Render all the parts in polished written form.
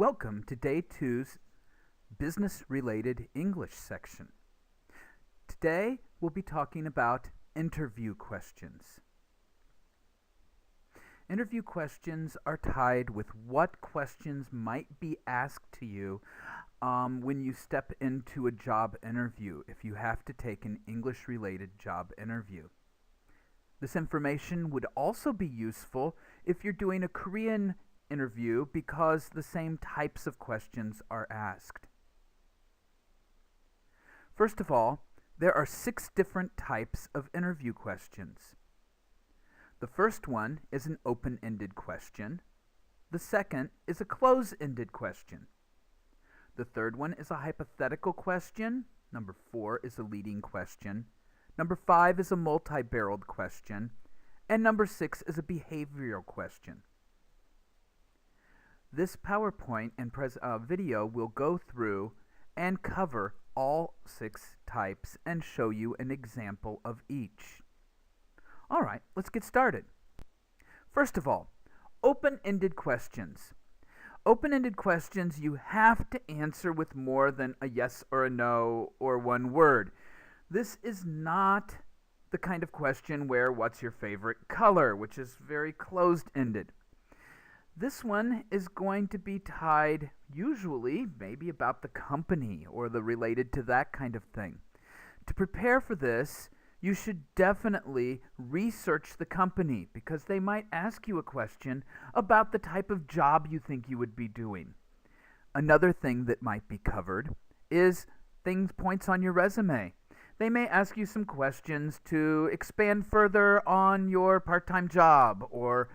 Welcome to Day 2's Business-Related English section. Today, we'll be talking about interview questions. Interview questions are tied with what questions might be asked to you when you step into a job interview, if you have to take an English-related job interview. This information would also be useful if you're doing a Korean interview because the same types of questions are asked. First of all, there are 6 different types of interview questions. The first one is an open-ended question. The second is a close-ended question. The third one is a hypothetical question. Number 4 is a leading question. Number 5 is a multi-barreled question. And number 6 is a behavioral question. This PowerPoint and video will go through and cover all 6 types and show you an example of each. All right, let's get started. First of all, open-ended questions. Open-ended questions you have to answer with more than a yes or a no or one word. This is not the kind of question where what's your favorite color, which is very closed-ended. This one is going to be tied, usually, maybe about the company or the related to that kind of thing. To prepare for this, you should definitely research the company because they might ask you a question about the type of job you think you would be doing. Another thing that might be covered is points on your resume. They may ask you some questions to expand further on your part-time job or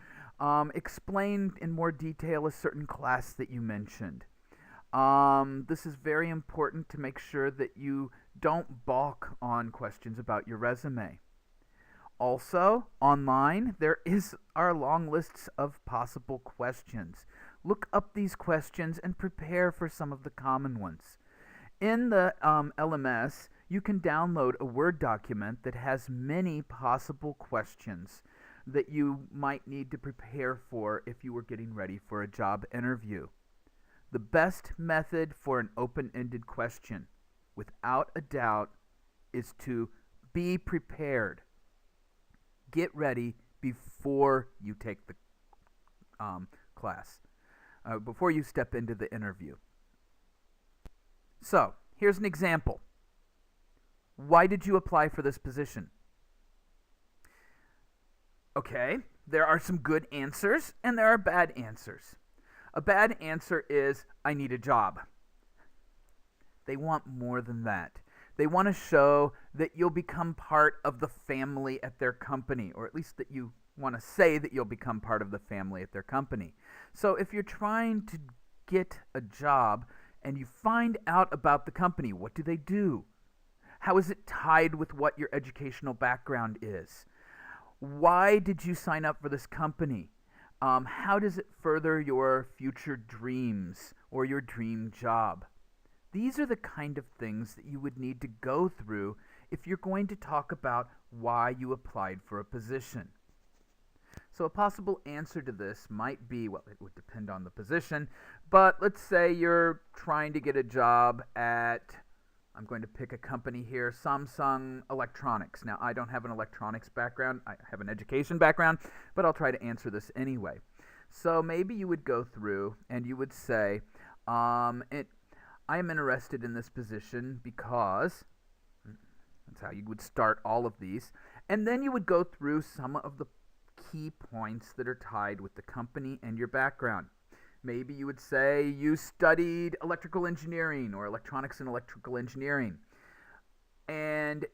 explain in more detail a certain class that you mentioned. This is very important to make sure that you don't balk on questions about your resume. Also, online, there are long lists of possible questions. Look up these questions and prepare for some of the common ones. In the LMS, you can download a Word document that has many possible questions that you might need to prepare for if you were getting ready for a job interview. The best method for an open-ended question, without a doubt, is to be prepared. Get ready before you take the class, before you step into the interview. So, here's an example. Why did you apply for this position? Okay, there are some good answers and there are bad answers. A bad answer is, I need a job. They want more than that. They want to show that you'll become part of the family at their company, or at least that you want to say that you'll become part of the family at their company. So if you're trying to get a job and you find out about the company, what do they do? How is it tied with what your educational background is? Why did you sign up for this company? How does it further your future dreams or your dream job? These are the kind of things that you would need to go through if you're going to talk about why you applied for a position. So a possible answer to this might be, well, it would depend on the position, but let's say you're trying to get a job at, I'm going to pick a company here, Samsung Electronics. Now, I don't have an electronics background. I have an education background, but I'll try to answer this anyway. So maybe you would go through and you would say, I am interested in this position because, that's how you would start all of these, and then you would go through some of the key points that are tied with the company and your background. Maybe you would say you studied electrical engineering or electronics and electrical engineering, and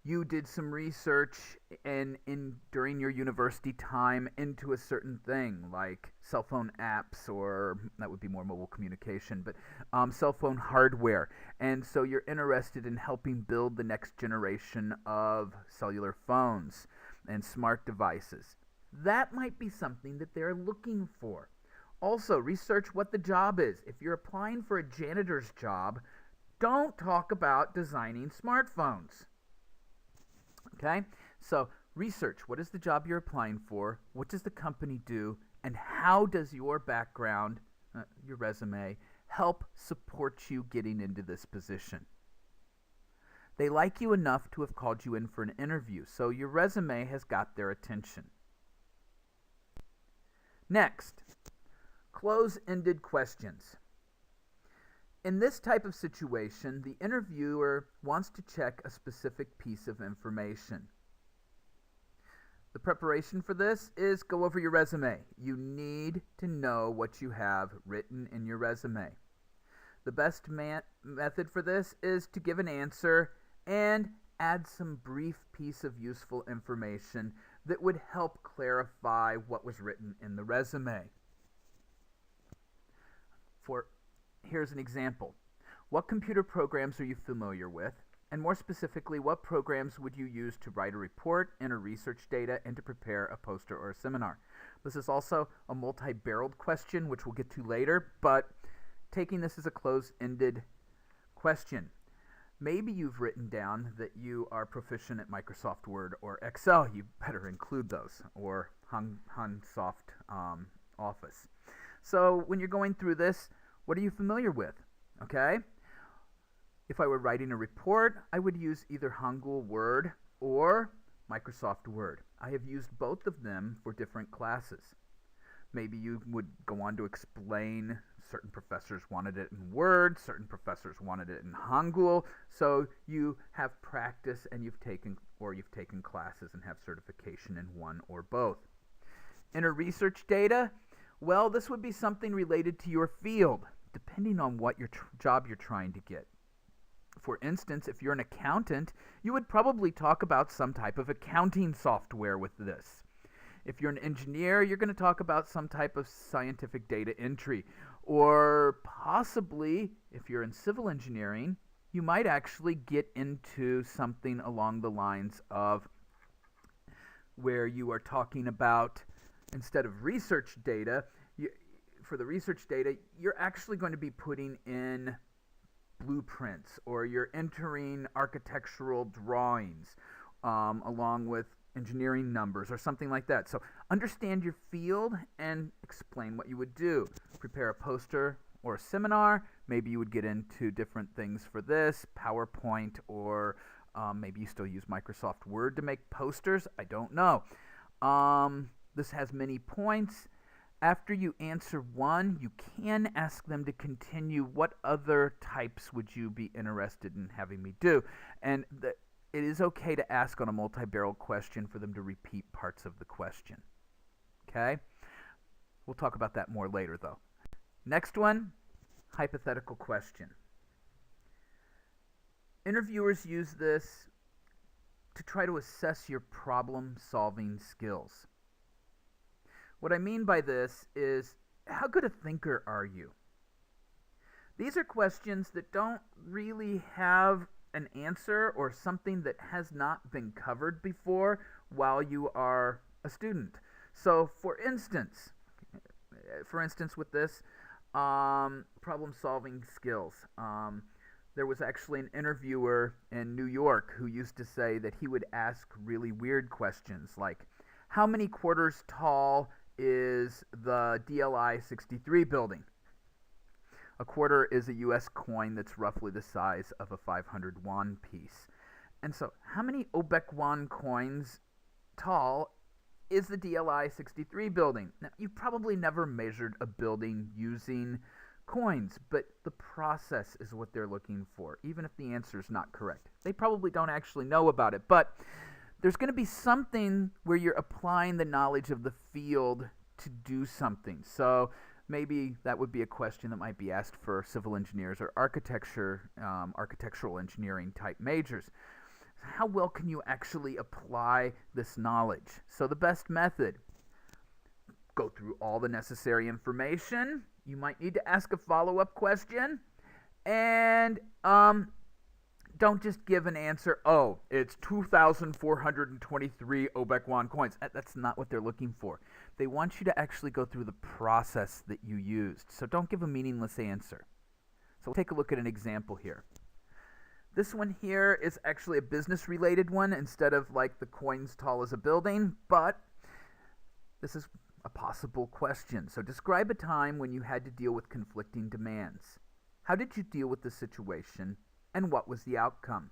you did some research during your university time into a certain thing like cell phone apps, or that would be more mobile communication, but cell phone hardware. And so you're interested in helping build the next generation of cellular phones and smart devices. That might be something that they're looking for. Also, research what the job is. If you're applying for a janitor's job, don't talk about designing smartphones. Okay? So, research what is the job you're applying for, what does the company do, and how does your background your resume, help support you getting into this position. They like you enough to have called you in for an interview, so your resume has got their attention. Next, close-ended questions. In this type of situation, the interviewer wants to check a specific piece of information. The preparation for this is go over your resume. You need to know what you have written in your resume. The best method for this is to give an answer and add some brief piece of useful information that would help clarify what was written in the resume. Here's an example. What computer programs are you familiar with? And more specifically, what programs would you use to write a report, enter research data, and to prepare a poster or a seminar? This is also a multi-barreled question, which we'll get to later, but taking this as a close-ended question. Maybe you've written down that you are proficient at Microsoft Word or Excel. You better include those, or Microsoft Office. So when you're going through this, what are you familiar with? Okay? If I were writing a report, I would use either Hangul Word or Microsoft Word. I have used both of them for different classes. Maybe you would go on to explain certain professors wanted it in Word, certain professors wanted it in Hangul, so you have practice and you've taken classes and have certification in one or both. Enter research data. Well, this would be something related to your field, depending on what your job you're trying to get. For instance, if you're an accountant, you would probably talk about some type of accounting software with this. If you're an engineer, you're going to talk about some type of scientific data entry. Or possibly, if you're in civil engineering, you might actually get into something along the lines of where you are talking about, instead of research data, for the research data, you're actually going to be putting in blueprints, or you're entering architectural drawings along with engineering numbers or something like that. So understand your field and explain what you would do. Prepare a poster or a seminar. Maybe you would get into different things for this, PowerPoint, or maybe you still use Microsoft Word to make posters. I don't know. This has many points. After you answer one, you can ask them to continue. What other types would you be interested in having me do? And it is okay to ask on a multi-barrel question for them to repeat parts of the question. Okay? We'll talk about that more later, though. Next one, hypothetical question. Interviewers use this to try to assess your problem-solving skills. What I mean by this is, how good a thinker are you? These are questions that don't really have an answer or something that has not been covered before while you are a student. So, for instance with this, problem-solving skills. There was actually an interviewer in New York who used to say that he would ask really weird questions like, how many quarters tall is the DLI 63 building? A quarter is a U.S. coin that's roughly the size of a 500 won piece. And so, how many Obek won coins tall is the DLI 63 building? Now, you've probably never measured a building using coins, but the process is what they're looking for, even if the answer is not correct. They probably don't actually know about it, but there's going to be something where you're applying the knowledge of the field to do something. So maybe that would be a question that might be asked for civil engineers or architectural engineering type majors. How well can you actually apply this knowledge? So the best method, go through all the necessary information. You might need to ask a follow-up question, and don't just give an answer, oh, it's 2,423 Obek won coins. That's not what they're looking for. They want you to actually go through the process that you used. So don't give a meaningless answer. So we'll take a look at an example here. This one here is actually a business-related one instead of like the coins tall as a building, but this is a possible question. So describe a time when you had to deal with conflicting demands. How did you deal with the situation, and what was the outcome?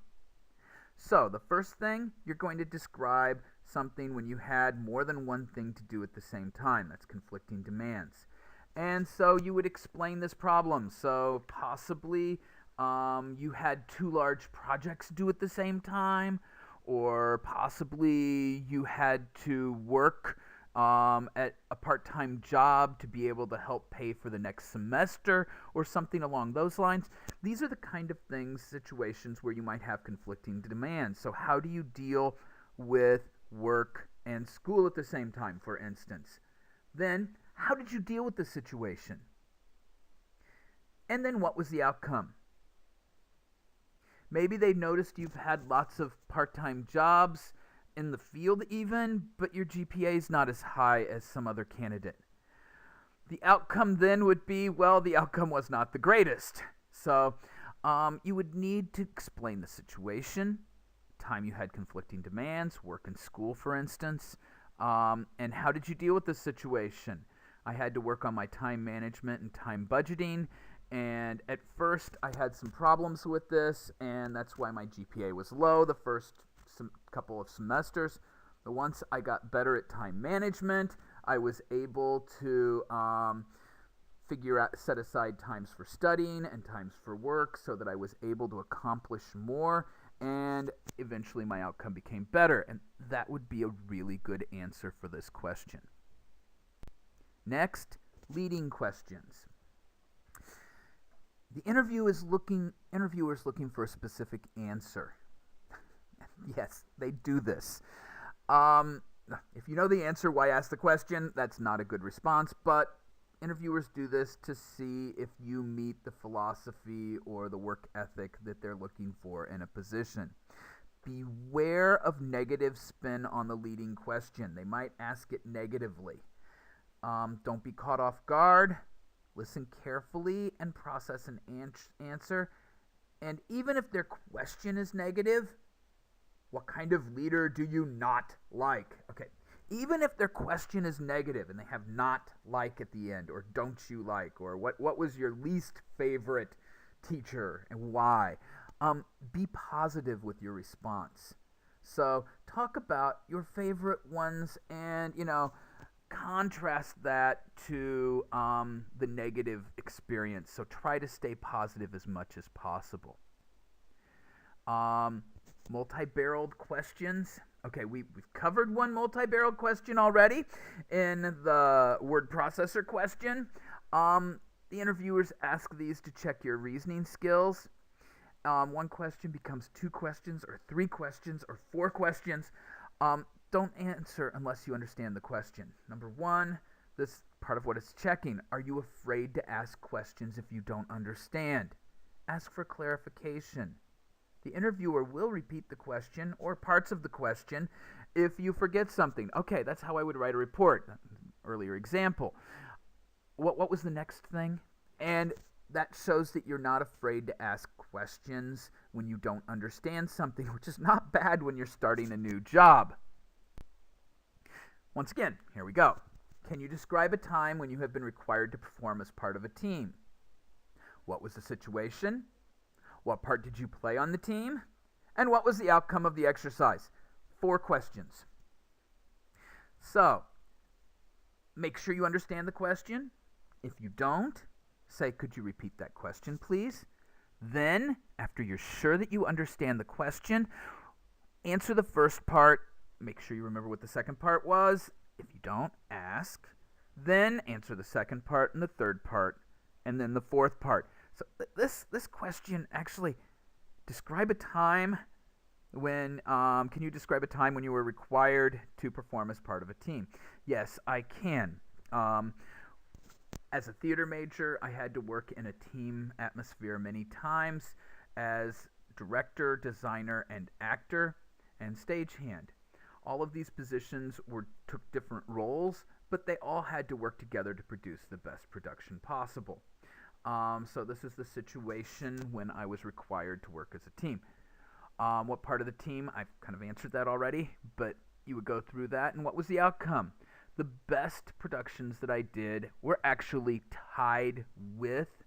So the first thing, you're going to describe something when you had more than one thing to do at the same time. That's conflicting demands. And so you would explain this problem. So possibly you had two large projects due at the same time, or possibly you had to work at a part-time job to be able to help pay for the next semester, or something along those lines. These are the kind of things, situations where you might have conflicting demands. So how do you deal with work and school at the same time, for instance? Then, how did you deal with the situation? And then what was the outcome? Maybe they noticed you've had lots of part-time jobs in the field even, but your GPA is not as high as some other candidate. The outcome then would be, well, the outcome was not the greatest. So you would need to explain the situation, time you had conflicting demands, work and school, for instance, and how did you deal with the situation? I had to work on my time management and time budgeting, and at first I had some problems with this, and that's why my GPA was low the first couple of semesters. But once I got better at time management, I was able to set aside times for studying and times for work so that I was able to accomplish more, and eventually my outcome became better. And that would be a really good answer for this question. Next, leading questions. The interviewer is looking for a specific answer. Yes, they do this. If you know the answer, why ask the question? That's not a good response, but interviewers do this to see if you meet the philosophy or the work ethic that they're looking for in a position. Beware of negative spin on the leading question. They might ask it negatively. Don't be caught off guard. Listen carefully and process an answer. And even if their question is negative, what kind of leader do you not like? Okay, even if their question is negative and they have not like at the end, or don't you like, or what was your least favorite teacher and why, be positive with your response. So talk about your favorite ones and, contrast that to the negative experience. So try to stay positive as much as possible. Multi-barreled questions. Okay, we've covered one multi-barreled question already in the word processor question. The interviewers ask these to check your reasoning skills. One question becomes two questions, or three questions, or four questions. Don't answer unless you understand the question. Number one, this part of what it's checking. Are you afraid to ask questions if you don't understand? Ask for clarification. The interviewer will repeat the question or parts of the question if you forget something. Okay, that's how I would write a report. Earlier example. What was the next thing? And that shows that you're not afraid to ask questions when you don't understand something, which is not bad when you're starting a new job. Once again, here we go. Can you describe a time when you have been required to perform as part of a team? What was the situation? What part did you play on the team? And what was the outcome of the exercise? 4 questions. So, make sure you understand the question. If you don't, say, could you repeat that question, please? Then, after you're sure that you understand the question, answer the first part. Make sure you remember what the second part was. If you don't, ask. Then answer the second part and the third part, and then the fourth part. So this question actually, describe a time when, can you describe a time when you were required to perform as part of a team? Yes, I can. As a theater major, I had to work in a team atmosphere many times as director, designer, and actor, and stagehand. All of these positions took different roles, but they all had to work together to produce the best production possible. So this is the situation when I was required to work as a team. What part of the team? I've kind of answered that already, but you would go through that. And what was the outcome? the best productions that I did were actually tied with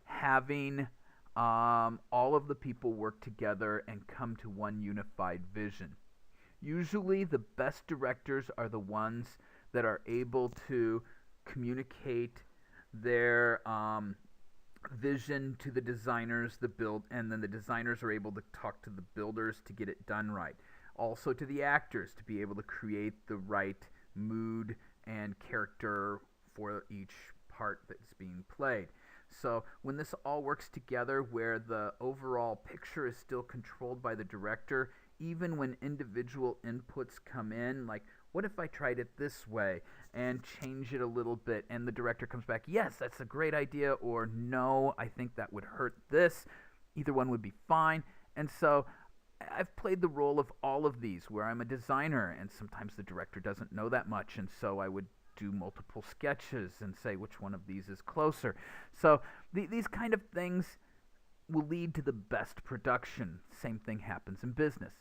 having all of the people work together and come to one unified vision. Usually, the best directors are the ones that are able to communicate their vision to the designers, and then the designers are able to talk to the builders to get it done right. Also to the actors to be able to create the right mood and character for each part that's being played. So when this all works together where the overall picture is still controlled by the director, even when individual inputs come in, like, what if I tried it this way and change it a little bit, and the director comes back, yes, that's a great idea, or no, I think that would hurt this. Either one would be fine. And so I've played the role of all of these, where I'm a designer, and sometimes the director doesn't know that much, and so I would do multiple sketches and say which one of these is closer. So these kind of things will lead to the best production. Same thing happens in business.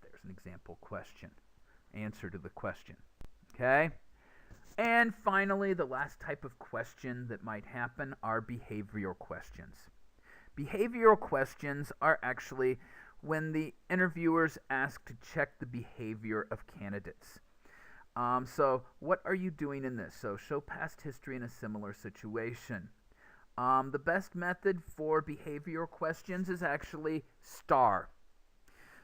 There's an example question. Answer to the question. Okay? And finally, the last type of question that might happen are behavioral questions. Behavioral questions are actually when the interviewers ask to check the behavior of candidates. So what are you doing in this? So show past history in a similar situation. The best method for behavioral questions is actually STAR.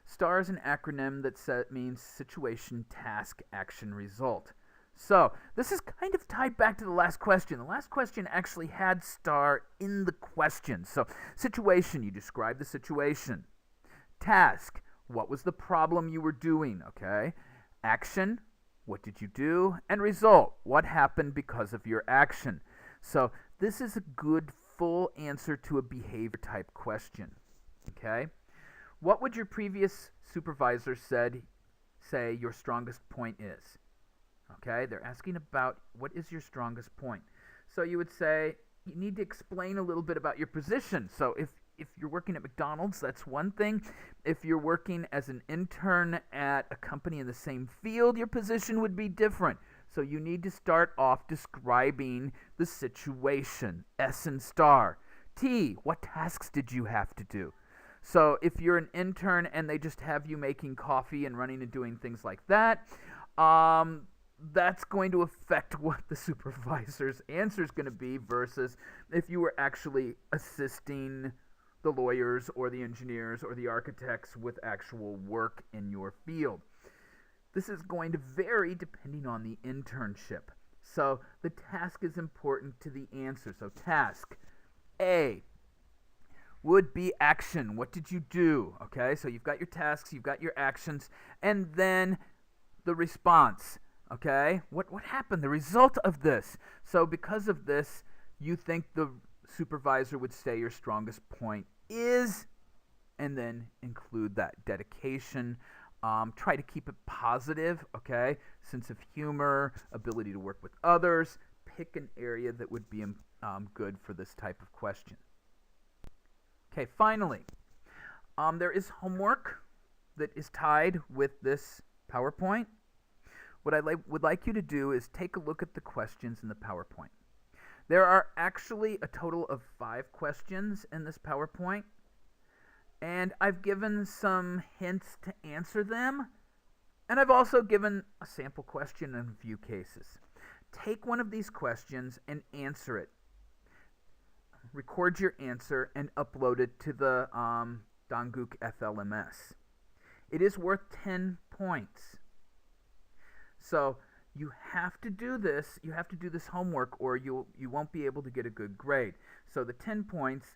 STAR is an acronym that means situation, task, action, result. So this is kind of tied back to the last question. The last question actually had STAR in the question. So situation, you describe the situation. Task, what was the problem you were doing, okay? Action, what did you do? And result, what happened because of your action? So this is a good full answer to a behavior type question, okay? What would your previous supervisor say your strongest point is? Okay, they're asking about what is your strongest point. So you would say you need to explain a little bit about your position. So if you're working at McDonald's, that's one thing. If you're working as an intern at a company in the same field, your position would be different. So you need to start off describing the situation. S and STAR. T, what tasks did you have to do? So if you're an intern and they just have you making coffee and running and doing things like that, that's going to affect what the supervisor's answer is going to be versus if you were actually assisting the lawyers or the engineers or the architects with actual work in your field. This is going to vary depending on the internship. So the task is important to the answer. So task A would be action. What did you do? Okay, so you've got your tasks, you've got your actions, and then the response. Okay, what happened? The result of this. So because of this, you think the supervisor would say your strongest point is, and then include that dedication. Try to keep it positive, okay? Sense of humor, ability to work with others. Pick an area that would be good for this type of question. Okay, finally, there is homework that is tied with this PowerPoint. What I would like you to do is take a look at the questions in the PowerPoint. There are actually a total of 5 questions in this PowerPoint, and I've given some hints to answer them, and I've also given a sample question in a few cases. Take one of these questions and answer it. Record your answer and upload it to the Donggook FLMS. It is worth 10 points. So you have to do this. You have to do this homework, or you won't be able to get a good grade. So the 10 points,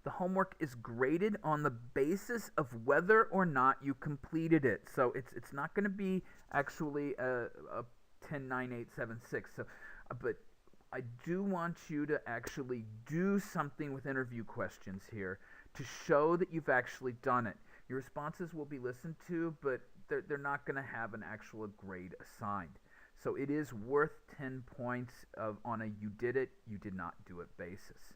the homework is graded on the basis of whether or not you completed it. So it's not going to be actually a 10, 9, 8, 7, 6. So, but I do want you to actually do something with interview questions here to show that you've actually done it. Your responses will be listened to, but they're not going to have an actual grade assigned. So it is worth 10 points on a you did it, you did not do it basis.